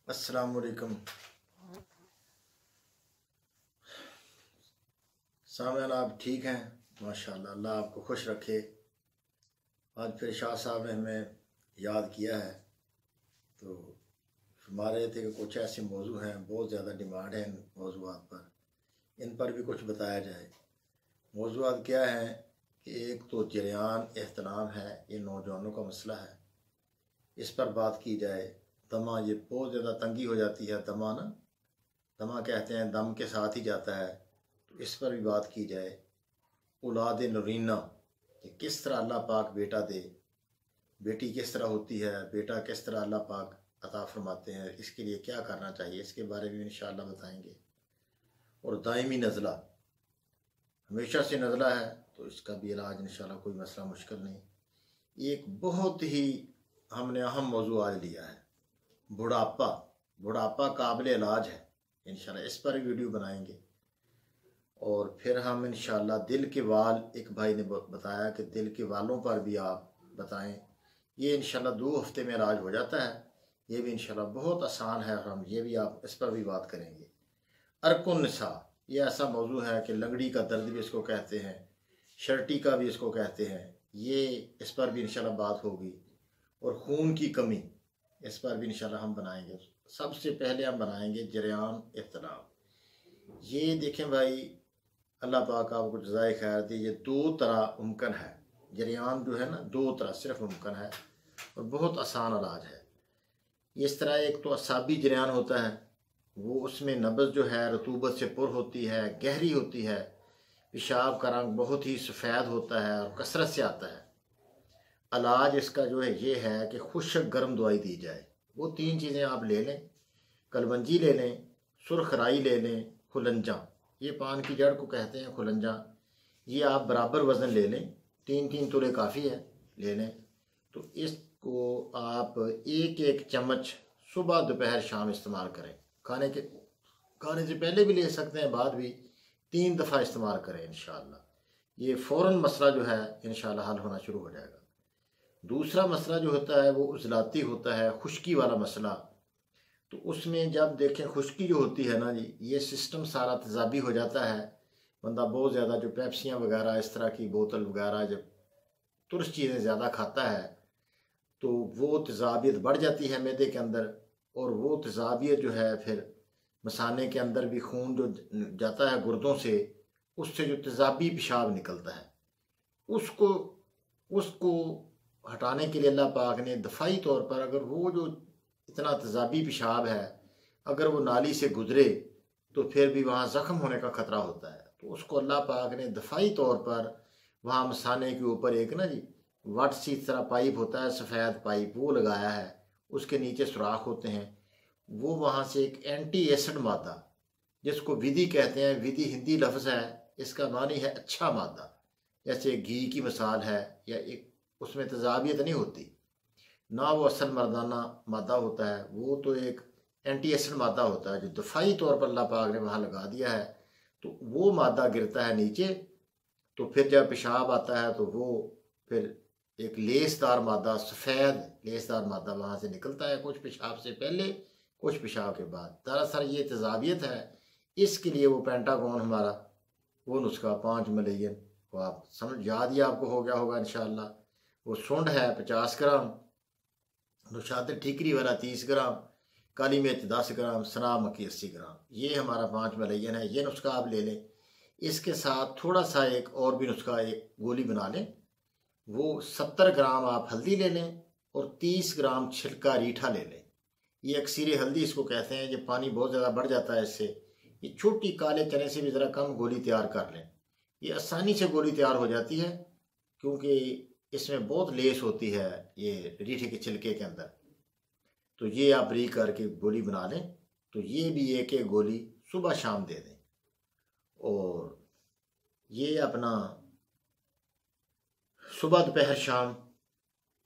अस्सलाम वालेकुम। सामने आप ठीक हैं? माशाल्लाह, अल्लाह आपको खुश रखे। आज फिर शाह साहब ने हमें याद किया है तो फरमा रहे थे कि कुछ ऐसे मौजू हैं, बहुत ज़्यादा डिमांड है इन मौजूआत पर, इन पर भी कुछ बताया जाए। मौजूआत क्या है कि एक तो जरियान एहतराम है, ये नौजवानों का मसला है, इस पर बात की जाए। दमा, ये बहुत ज़्यादा तंगी हो जाती है। दमा ना, दमा कहते हैं, दम के साथ ही जाता है, तो इस पर भी बात की जाए। औलाद नरीना, कि किस तरह अल्लाह पाक बेटा दे, बेटी किस तरह होती है, बेटा किस तरह अल्लाह पाक अता फरमाते हैं, इसके लिए क्या करना चाहिए, इसके बारे में इंशाअल्लाह बताएंगे। और दायमी नज़ला, हमेशा से नज़ला है तो इसका भी इलाज इंशाअल्लाह, कोई मसला मुश्किल नहीं। एक बहुत ही हमने अहम मौजू आज लिया है, बुढ़ापा। बुढ़ापा काबिल इलाज है, इंशाअल्लाह इस पर वीडियो बनाएंगे। और फिर हम इंशाअल्लाह दिल के वाल, एक भाई ने बताया कि दिल के वालों पर भी आप बताएं। ये इंशाअल्लाह 2 हफ्ते में इलाज हो जाता है, ये भी इंशाअल्लाह बहुत आसान है, और हम ये भी आप इस पर भी बात करेंगे। अरकुन निसा, ये ऐसा मौजू है कि लंगड़ी का दर्द भी इसको कहते हैं, शर्टी का भी इसको कहते हैं, ये इस पर भी इंशाअल्लाह बात होगी। और खून की कमी, इस पर भी इंशाअल्लाह हम बनाएंगे। सबसे पहले हम बनाएंगे जरियान इख्तिलाफ। ये देखें भाई, अल्लाह पाक आपको जज़ाए खैर दी। ये 2 तरह मुमकिन है, जरियान जो है ना 2 तरह सिर्फ मुमकिन है, और बहुत आसान इलाज है। इस तरह एक तो असाबी जरियान होता है, वो उसमें नब्ज़ जो है रतूबत से पुर होती है, गहरी होती है, पेशाब का रंग बहुत ही सफ़ेद होता है और कसरत से आता है। इलाज इसका जो है ये है कि खुश्क गर्म दवाई दी जाए। वो 3 चीज़ें आप ले लें, कलवंजी ले लें, सुर्ख राई ले लें, खुलंजा, ये पान की जड़ को कहते हैं खुलंजा, ये आप बराबर वज़न ले लें, 3-3 तोले काफ़ी है, ले लें। तो इसको आप 1-1 चम्मच सुबह दोपहर शाम इस्तेमाल करें। खाने से पहले भी ले सकते हैं, बाद भी 3 दफ़ा इस्तेमाल करें इंशाअल्लाह। ये फ़ौरन मसला जो है इंशाअल्लाह हल होना शुरू हो जाएगा। दूसरा मसला जो होता है वो उजलाती होता है, खुश्की वाला मसला। तो उसमें जब देखें खुश्की जो होती है ना जी, ये सिस्टम सारा तेज़ाबी हो जाता है। बंदा बहुत ज़्यादा जो पेप्सियाँ वगैरह, इस तरह की बोतल वगैरह, जब तुरस चीज़ें ज़्यादा खाता है तो वो तेज़ाबियत बढ़ जाती है मैदे के अंदर, और वो तेज़ाबियत जो है फिर मसाने के अंदर भी, खून जो जाता है गुर्दों से, उससे जो तेज़ाबी पेशाब निकलता है, उसको उसको हटाने के लिए अल्लाह पाक ने दफ़ाई तौर पर, अगर वो जो इतना तेज़ाबी पेशाब है अगर वो नाली से गुजरे तो फिर भी वहाँ ज़ख्म होने का ख़तरा होता है। तो उसको अल्लाह पाक ने दफ़ाई तौर पर वहाँ मसाने के ऊपर एक ना जी वट सी तरह पाइप होता है, सफ़ेद पाइप, वो लगाया है, उसके नीचे सुराख होते हैं, वो वहाँ से एक एंटी एसिड मादा, जिसको विधि कहते हैं, विधि हिंदी लफ्ज़ है, इसका मानी है अच्छा मादा। जैसे घी की मिसाल है, या एक उसमें तेज़ाबियत नहीं होती ना, वो असल मर्दाना मादा होता है, वो तो एक एंटी एसिड मादा होता है जो दफ़ाई तौर पर अल्लाह पाक ने वहाँ लगा दिया है। तो वो मादा गिरता है नीचे, तो फिर जब पेशाब आता है तो वो फिर एक लेसदार मादा, सफ़ेद लेसदार मादा वहाँ से निकलता है, कुछ पेशाब से पहले कुछ पेशाब के बाद। दरअसल ये तेज़ाबियत है, इसके लिए वो पेंटागॉन हमारा वो नुस्खा 5 मिलियन, वो आप समझ याद ही आपको हो गया होगा इंशाअल्लाह। वो सुंड है 50 ग्राम, नुशाद ठीकरी वाला 30 ग्राम, काली मिर्च 10 ग्राम, सना मक्की 80 ग्राम, ये हमारा 5 मिलियन है। ये नुस्खा आप ले लें। इसके साथ थोड़ा सा एक और भी नुस्खा, एक गोली बना लें। वो 70 ग्राम आप हल्दी ले लें और 30 ग्राम छिलका रीठा ले लें। ये अक्सीर हल्दी इसको कहते हैं, ये पानी बहुत ज़्यादा बढ़ जाता है इससे। ये छोटी काले चने से भी ज़रा कम गोली तैयार कर लें, ये आसानी से गोली तैयार हो जाती है, क्योंकि इसमें बहुत लेस होती है ये रीठे के छिलके के अंदर। तो ये आप री करके गोली बना लें। तो ये भी एक एक गोली सुबह शाम दे दें, और ये अपना सुबह दोपहर शाम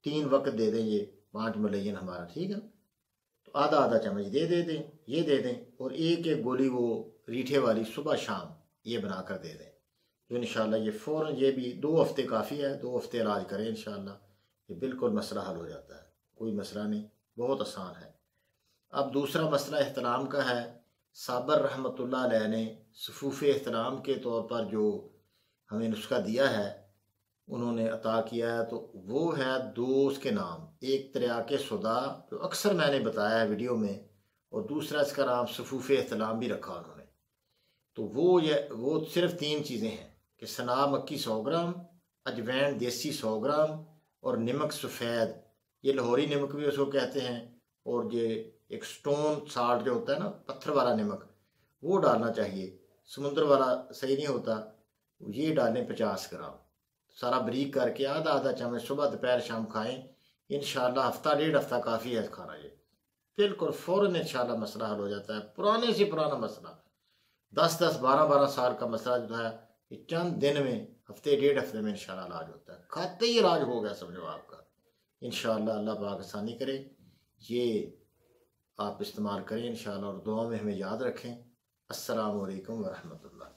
3 वक्त दे दें। ये 5 मिलियन हमारा, ठीक है। तो आधा आधा चम्मच दे दें, ये दे दें, और एक एक गोली वो रीठे वाली सुबह शाम ये बना कर दे दें। तो इंशाल्लाह ये फ़ौरन, ये भी 2 हफ्ते काफ़ी है, 2 हफ्ते इलाज करें इंशाल्लाह, ये बिल्कुल मसला हल हो जाता है, कोई मसला नहीं, बहुत आसान है। अब दूसरा मसला एहतराम का है। साबर रहमतुल्लाह अलैह ने सफूफ़ एहतराम के तौर पर जो हमें नुस्खा दिया है, उन्होंने अता किया है, तो वो है दो उसके नाम। एक तरियाके सुदा, जो अक्सर मैंने बताया है वीडियो में, और दूसरा इसका नाम सफूफ़ एहतराम भी रखा उन्होंने। तो वो सिर्फ 3 चीज़ें हैं कि सना मक्की 100 ग्राम, अजवैन देसी 100 ग्राम, और नमक सफ़ेद, ये लाहौरी नमक भी उसको कहते हैं, और ये एक स्टोन साल्ट जो होता है ना, पत्थर वाला नमक, वो डालना चाहिए। समुद्र वाला सही नहीं होता, ये डालें 50 ग्राम। सारा बारीक करके आधा आधा चम्मच सुबह दोपहर शाम खाएं। इंशाल्लाह हफ्ता 1.5 हफ्ता काफ़ी है खाना ये, बिल्कुल फ़ौरन इंशाल्लाह मसला हल हो जाता है। पुराने से पुराना मसला, 10-10 12-12 साल का मसला जो है, ये चंद दिन में, हफ्ते 1.5 हफ्ते में इंशाल्लाह इलाज होता है। खाते ही इलाज हो गया समझो आपका। इंशाल्लाह अल्लाह पाक आसानी करे। ये आप इस्तेमाल करें इंशाल्लाह, और दुआ में हमें याद रखें। अस्सलामु अलैकुम व रहमतुल्लाह।